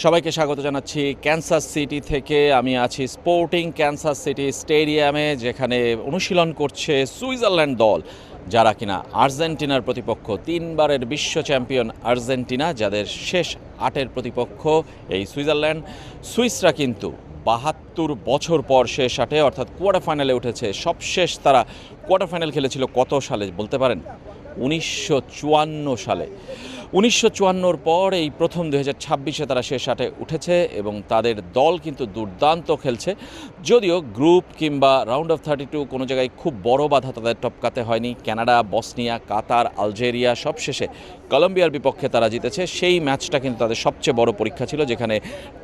সবাইকে স্বাগত জানাচ্ছি ক্যানসাস সিটি থেকে। আমি আছি স্পোর্টিং ক্যানসাস সিটি স্টেডিয়ামে, যেখানে অনুশীলন করছে সুইজারল্যান্ড দল, যারা কিনা আর্জেন্টিনার প্রতিপক্ষ, তিনবারের বিশ্ব চ্যাম্পিয়ন আর্জেন্টিনা, যাদের শেষ আটের প্রতিপক্ষ এই সুইজারল্যান্ড। সুইসরা কিন্তু ৭২ বছর পর শেষ আটে অর্থাৎ কোয়ার্টার ফাইনালে উঠেছে। সবশেষ তারা কোয়ার্টার ফাইনাল খেলেছিল কত সালে বলতে পারেন? ১৯৫৪ সালে। ১৯৫৪ পর এই প্রথম ২০২৬-এ তারা শেষ আটে উঠেছে এবং তাদের দল কিন্তু দুর্দান্ত খেলছে। যদিও গ্রুপ কিংবা রাউন্ড অফ 32 কোনো জায়গায় খুব বড় বাধা তাদের টপকাতে হয়নি। কানাডা, বসনিয়া, কাতার, আলজেরিয়া, সবশেষে কলম্বিয়ার বিপক্ষে তারা জিতেছে। সেই ম্যাচটা কিন্তু তাদের সবচেয়ে বড় পরীক্ষা ছিল, যেখানে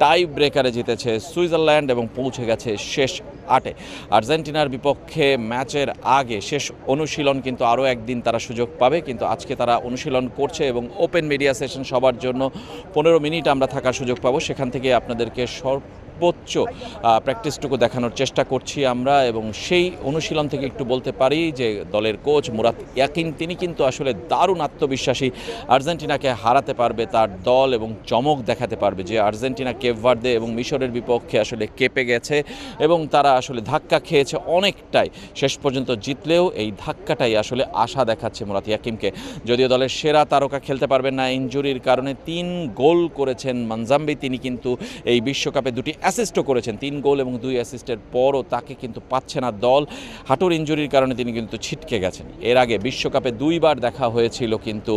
টাই ব্রেকারে জিতেছে সুইজারল্যান্ড এবং পৌঁছে গেছে শেষ আটে। আর্জেন্টিনার বিপক্ষে ম্যাচের আগে শেষ অনুশীলন কিন্তু আরও একদিন তারা সুযোগ পাবে, কিন্তু আজকে তারা অনুশীলন করছে এবং ওপেন মিডিয়া সেশন সবার জন্য ১৫ মিনিট আমরা থাকার সুযোগ পাবো। সেখান থেকে আপনাদেরকে সর্বোচ্চ প্র্যাকটিসটুকু দেখানোর চেষ্টা করছি আমরা। এবং সেই অনুশীলন থেকে একটু বলতে পারি যে দলের কোচ মুরাত ইয়াকিন, তিনি কিন্তু আসলে দারুণ আত্মবিশ্বাসী। আর্জেন্টিনাকে হারাতে পারবে তার দল এবং চমক দেখাতে পারবে, যে আর্জেন্টিনা কেপ ভার্দে এবং মিশরের বিপক্ষে আসলে কেঁপে গেছে এবং তারা আসলে ধাক্কা খেয়েছে অনেকটাই। শেষ পর্যন্ত জিতলেও এই ধাক্কাটাই আসলে আশা দেখাচ্ছে মুরাত ইয়াকিমকে। যদিও দলের সেরা তারকা খেলতে পারবেন না ইনজুরির কারণে। ৩ গোল করেছেন মানজাম্বি, তিনি কিন্তু এই বিশ্বকাপে 2টি অ্যাসিস্টও করেছেন। 3 গোল এবং 2 অ্যাসিস্টের পরও তাকে কিন্তু পাচ্ছে না দল। হাঁটুর ইনজুরির কারণে তিনি কিন্তু ছিটকে গেছেন। এর আগে বিশ্বকাপে 2বার দেখা হয়েছিল কিন্তু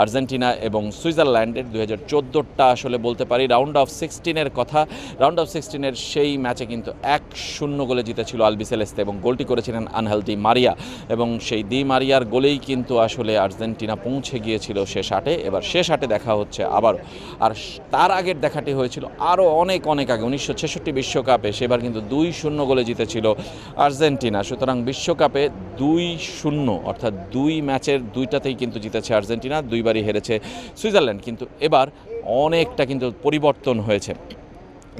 আর্জেন্টিনা এবং সুইজারল্যান্ডের। ২০১৪টা আসলে বলতে পারি রাউন্ড অফ 16-এর কথা। রাউন্ড অফ 16-এর সেই ম্যাচে কিন্তু ১-০ গোলে জিতেছিল আলবিসেলেস্তে এবং গোলটি করেছিলেন আনহেল দি মারিয়া। এবং সেই দি মারিয়ার গোলেই কিন্তু আসলে আর্জেন্টিনা পৌঁছে গিয়েছিল শেষ আটে। এবার শেষ আটে দেখা হচ্ছে আবার। আর তার আগের দেখাটি হয়েছিল আরও অনেক আগে ১৯৬৬ বিশ্বকাপে। সেবার কিন্তু ২-০ গোলে জিতেছিল আর্জেন্টিনা। সুতরাং বিশ্বকাপে ২-০ অর্থাৎ ২ ম্যাচের ২টাতেই কিন্তু জিতেছে আর্জেন্টিনা, 2বারই হেরেছে সুইজারল্যান্ড। কিন্তু এবার অনেকটা কিন্তু পরিবর্তন হয়েছে,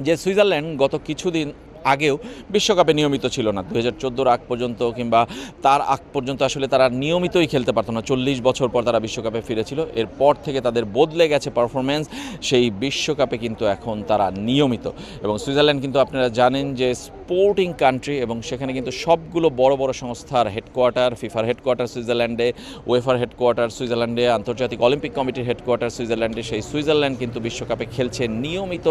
যে সুইজারল্যান্ড গত কিছুদিন আগেও বিশ্বকাপে নিয়মিত ছিল না। ২০১৪-র আগ পর্যন্ত কিংবা তার আগ পর্যন্ত আসলে তারা নিয়মিতই খেলতে পারতো না। ৪০ বছর পর তারা বিশ্বকাপে ফিরেছিল। এরপর থেকে তাদের বদলে গেছে পারফরমেন্স। সেই বিশ্বকাপে কিন্তু এখন তারা নিয়মিত। এবং সুইজারল্যান্ড কিন্তু আপনারা জানেন যে স্পোর্টিং কান্ট্রি, এবং সেখানে কিন্তু সবগুলো বড় বড় সংস্থার হেডকোয়ার্টার, ফিফার হেডকোয়ার্টার সুইজারল্যান্ডে, ওয়েফার হেডকোয়ার্টার সুইজারল্যান্ডে, আন্তর্জাতিক অলিম্পিক কমিটির হেডকোয়ার্টার সুইজারল্যান্ডে। সেই সুইজারল্যান্ড কিন্তু বিশ্বকাপে খেলছে নিয়মিত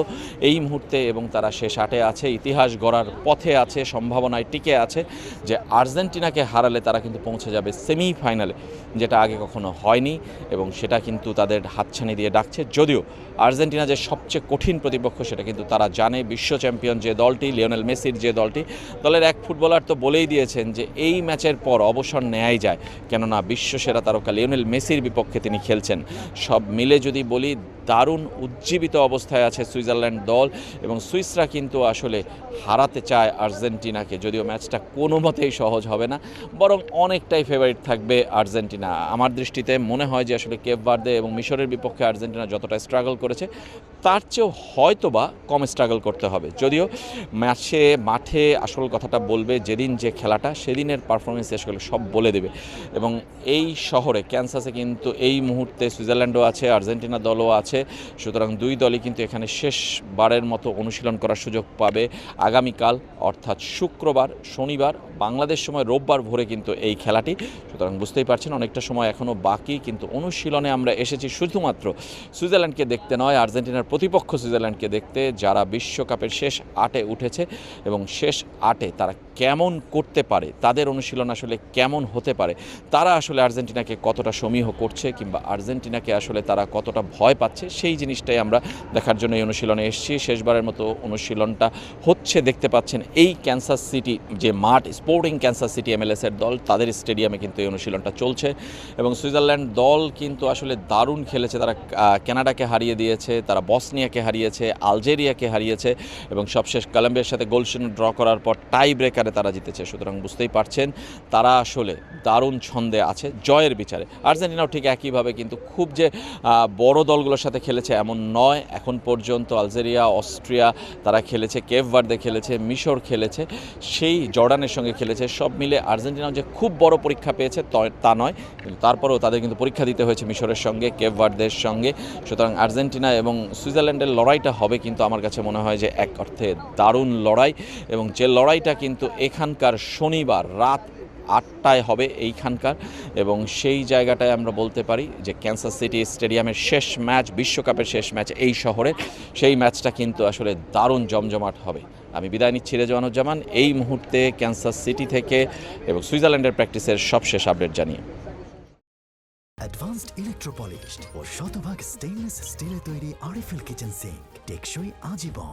এই মুহূর্তে এবং তারা শেষ আটে আছে, ইতিহাস গড়ার পথে আছে, সম্ভাবনায় টিকে আছে যে আর্জেন্টিনাকে হারালে তারা কিন্তু পৌঁছে যাবে সেমিফাইনালে, যেটা আগে কখনো হয়নি এবং সেটা কিন্তু তাদের হাতছানি দিয়ে ডাকছে। যদিও আর্জেন্টিনা যে সবচেয়ে কঠিন প্রতিপক্ষ সেটা কিন্তু তারা জানে। বিশ্ব চ্যাম্পিয়ন যে দলটি, লিওনেল মেসির যে দলটি, দলের এক ফুটবলার তো বলেই দিয়েছেন যে এই ম্যাচের পর অবসর নেয়াই যায়, কেননা বিশ্বসেরা তারকা লিওনেল মেসির বিপক্ষে তিনি খেলছেন। সব মিলে যদি বলি, দারুণ উজ্জীবিত অবস্থায় আছে সুইজারল্যান্ড দল এবং সুইসরা কিন্তু আসলে হারাতে চায় আর্জেন্টিনাকে। যদিও ম্যাচটা কোনো মতেই সহজ হবে না, বরং অনেকটাই ফেভারিট থাকবে আর্জেন্টিনা। আমার দৃষ্টিতে মনে হয় যে আসলে কেপ ভার্দে এবং মিশরের বিপক্ষে আর্জেন্টিনা যতটা স্ট্রাগল করেছে তার চেয়েও হয়তো বা কম স্ট্রাগল করতে হবে। যদিও মাঠে আসল কথাটা বলবে যেদিন যে খেলাটা, সেদিনের পারফরমেন্স আসলে সব বলে দেবে। এবং এই শহরে ক্যানসাসে কিন্তু এই মুহূর্তে সুইজারল্যান্ডও আছে, আর্জেন্টিনা দলও আছে। সুতরাং দুই দলই কিন্তু এখানে শেষবারের মতো অনুশীলন করার সুযোগ পাবে আগামীকাল, অর্থাৎ শুক্রবার, শনিবার, বাংলাদেশ সময় রোববার ভোরে কিন্তু এই খেলাটি। সুতরাং বুঝতেই পারছেন অনেকটা সময় এখনও বাকি, কিন্তু অনুশীলনে আমরা এসেছি শুধুমাত্র সুইজারল্যান্ডকে দেখতে নয়, আর্জেন্টিনার প্রতিপক্ষ সুইজারল্যান্ডকে দেখতে, যারা বিশ্বকাপের শেষ আটে উঠেছে এবং শেষ আটে তারা কেমন করতে পারে, তাদের অনুশীলন আসলে কেমন হতে পারে, তারা আসলে আর্জেন্টিনাকে কতটা সমীহ করছে কিংবা আর্জেন্টিনাকে আসলে তারা কতটা ভয় পাচ্ছে, সেই জিনিসটাই আমরা দেখার জন্য এই অনুশীলনে এসেছি। শেষবারের মতো অনুশীলনটা হচ্ছে, দেখতে পাচ্ছেন এই ক্যানসাস সিটি যে মাঠ, স্পোর্টিং ক্যানসাস সিটি এমএলএসের দল, তাদের স্টেডিয়ামে কিন্তু এই অনুশীলনটা চলছে। এবং সুইজারল্যান্ড দল কিন্তু আসলে দারুণ খেলেছে। তারা কানাডাকে হারিয়ে দিয়েছে, তারা বসনিয়াকে হারিয়েছে, আলজেরিয়াকে হারিয়েছে এবং সবশেষ কলম্বিয়ার সাথে গোল শূন্য ড্র করার পর টাই ব্রেকারে তারা জিতেছে। সুতরাং বুঝতেই পারছেন তারা আসলে দারুণ ছন্দে আছে জয়ের বিচারে। আর্জেন্টিনাও ঠিক একইভাবে কিন্তু খুব যে বড় দলগুলোর সাথে খেলেছে এমন নয় এখন পর্যন্ত। আলজেরিয়া, অস্ট্রিয়া তারা খেলেছে, কেপ ভার্দে খেলেছে, মিশর খেলেছে, সেই জর্ডানের সঙ্গে খেলেছে। সব মিলে আর্জেন্টিনাও যে খুব বড় পরীক্ষা পেয়েছে তা নয়, কিন্তু তারপরেও তাদের কিন্তু পরীক্ষা দিতে হয়েছে মিশরের সঙ্গে, কেপ ভার্দের সঙ্গে। সুতরাং আর্জেন্টিনা এবং সুইজারল্যান্ডের লড়াইটা হবে কিন্তু আমার কাছে মনে হয় যে এক অর্থে দারুণ লড়াই, এবং যে লড়াইটা কিন্তু এখানকার শনিবার রাত 8টায় হবে এইখানকার, এবং সেই জায়গাটায় আমরা বলতে পারি যে ক্যানসাস সিটি স্টেডিয়ামের শেষ ম্যাচ, বিশ্বকাপের শেষ ম্যাচ এই শহরে, সেই ম্যাচটা কিন্তু আসলে দারুণ জমজমাট হবে। আমি বিদায় নিচ্ছি রেজওয়ানুজ্জামান এই মুহূর্তে ক্যানসাস সিটি থেকে, এবং সুইজারল্যান্ডের প্র্যাকটিসের সবশেষ আপডেট জানিয়ে। অ্যাডভান্সড ইলেকট্রোপলিশড ও শতভাগ স্টেইনলেস স্টিলে তৈরি আরএফএল কিচেন সিঙ্ক টেকসই আজীবন।